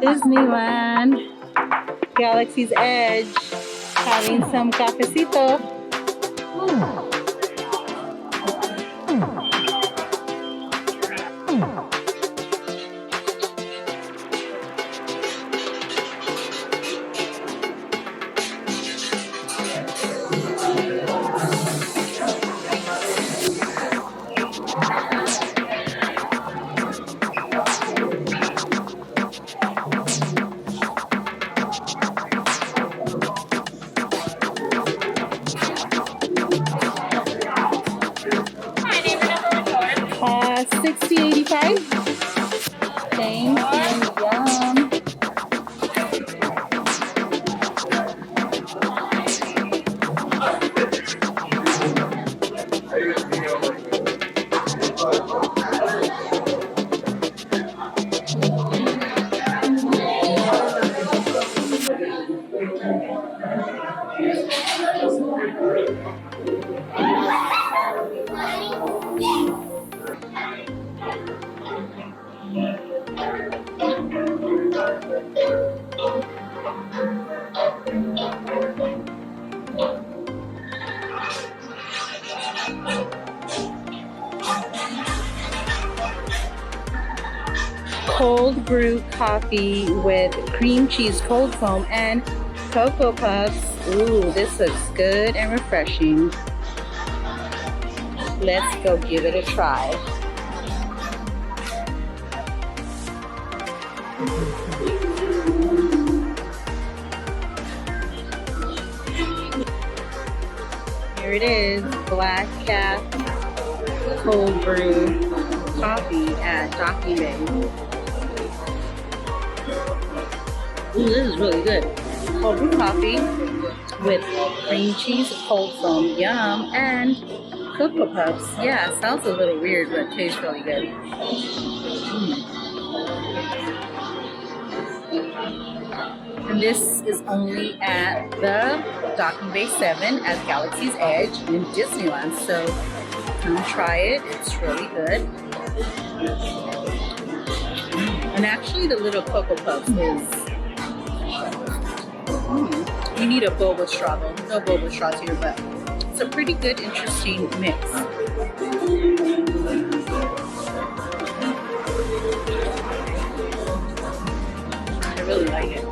Disneyland, Galaxy's Edge, having some cafecito. $60.85. Thank you. Yum. Cold brew coffee with cream cheese cold foam and Cocoa Puffs. Ooh, this looks good and refreshing. Let's go give it a try. Here it is, Black Caf Cold Brew coffee at Docking Bay. Ooh, this is really good. Cold brew coffee with cream cheese, cold foam, yum, and Cocoa Puffs. Yeah, sounds a little weird, but tastes really good. And this is only at the Docking Bay 7 at Galaxy's Edge in Disneyland. So come try it. It's really good. And actually the little Cocoa Puffs is... You need a boba straw though. No boba straws here, but it's a pretty good, interesting mix. I really like it.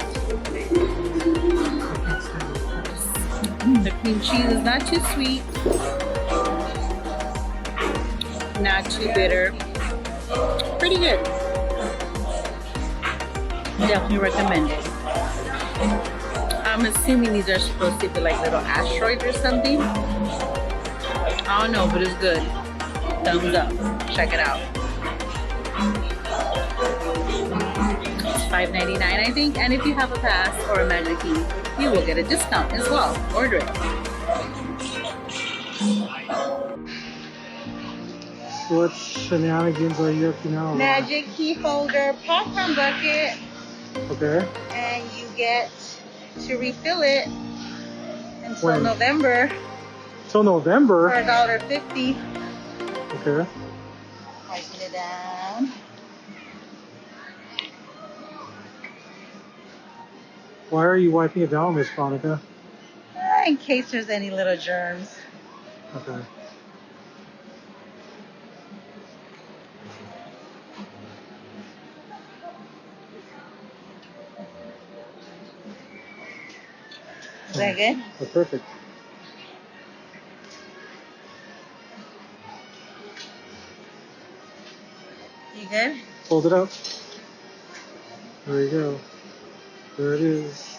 The cream cheese is not too sweet, not too bitter. Pretty good. Definitely recommend it. I'm assuming these are supposed to be like little asteroids or something. I don't know, but it's good. Thumbs up. Check it out. It's $5.99, I think. And if you have a pass or a magic key, you will get a discount as well. Order it. What shenanigans are you up to now? Magic key holder popcorn bucket. Okay. And you get to refill it until when? November. Till November? For $1.50. Okay. Wiping it down. Why are you wiping it down, Miss Veronica? In case there's any little germs. Okay. Is that good? That's perfect. You good? Hold it up. There you go. There it is.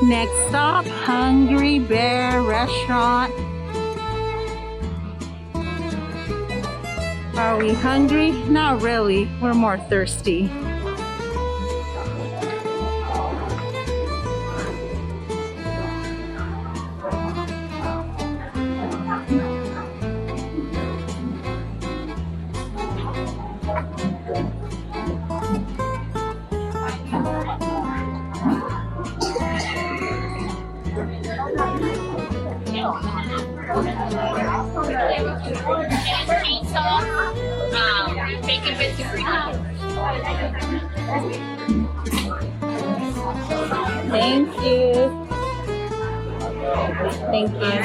Next stop, Hungry Bear Restaurant. Are we hungry? Not really. We're more thirsty. Thank you. Thank you.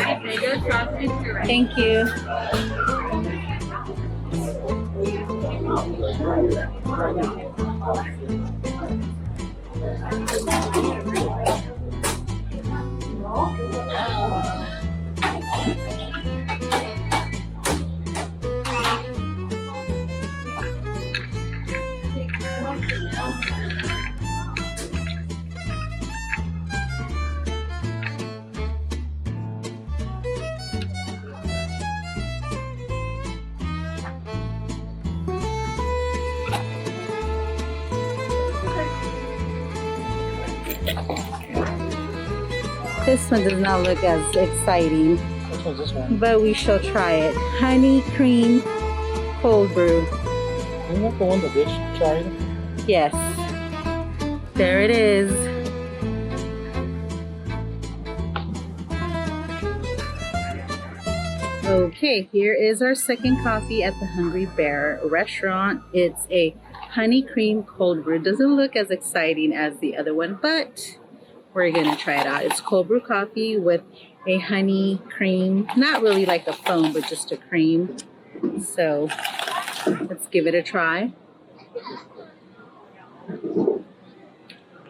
Thank you. This one does not look as exciting, Which one's this one? but we shall try it. Honey Cream Cold Brew. Isn't that the one that Dish tried? Yes. There it is. Okay, here is our second coffee at the Hungry Bear restaurant. It's a honey cream cold brew. Doesn't look as exciting as the other one, but we're gonna try it out. It's cold brew coffee with a honey cream, not really like a foam, but just a cream. So let's give it a try.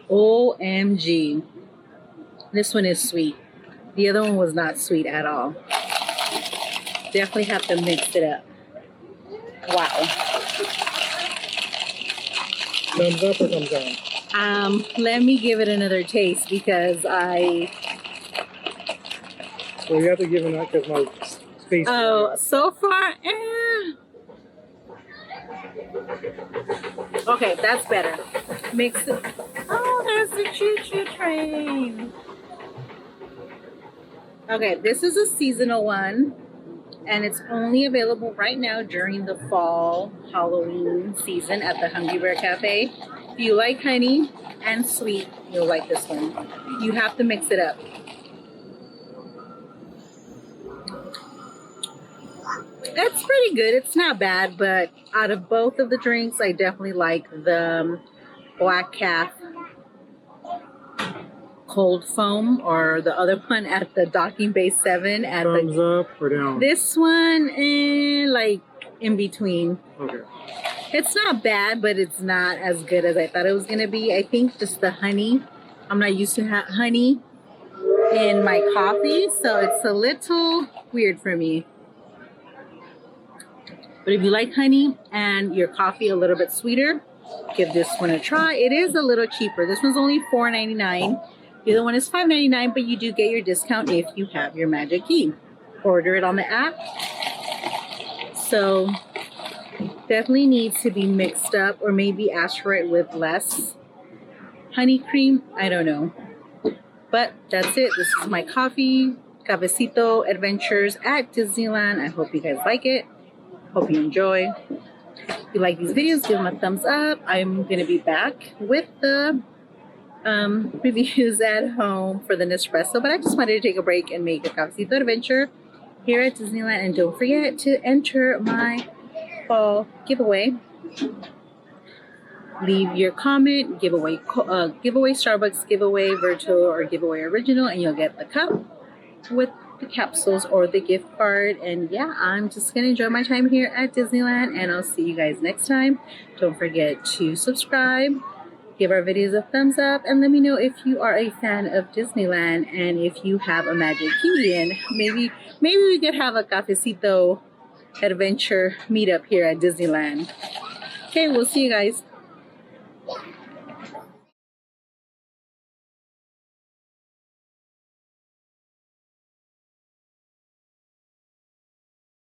OMG. This one is sweet. The other one was not sweet at all. Definitely have to mix it up. Wow. Thumbs up or thumbs down? Let me give it another taste because Well, you have to give it that because my space. so far, Okay, that's better. Mix it. Oh, there's the choo-choo train. Okay, this is a seasonal one, and it's only available right now during the fall Halloween season at the Hungry Bear Cafe. If you like honey and sweet, you'll like this one. You have to mix it up. It's pretty good. It's not bad, but out of both of the drinks, I definitely like the Black Caf cold foam, or the other one at the Docking Bay 7 at Thumbs up or down? This one, like in between. Okay. It's not bad, but it's not as good as I thought it was gonna be. I think just the honey. I'm not used to honey in my coffee, so it's a little weird for me. But if you like honey and your coffee a little bit sweeter, give this one a try. It is a little cheaper. This one's only $4.99. The other one is $5.99, but you do get your discount if you have your magic key. Order it on the app. So definitely needs to be mixed up, or maybe ask for it with less honey cream. I don't know. But that's it. This is my coffee, Cafecito Adventures at Disneyland. I hope you guys like it. Hope you enjoy. If you like these videos, give them a thumbs up. I'm going to be back with the reviews at home for the Nespresso, but I just wanted to take a break and make a Cafecito Adventure here at Disneyland. And don't forget to enter my fall giveaway. Leave your comment, giveaway Starbucks giveaway, Vertuo, or giveaway original, and you'll get the cup with the capsules or the gift card. And yeah, I'm just gonna enjoy my time here at Disneyland, and I'll see you guys next time. Don't forget to subscribe, give our videos a thumbs up, and let me know if you are a fan of Disneyland and if you have a magic key, and maybe we could have a Cafecito Adventure meetup here at Disneyland. Okay, we'll see you guys.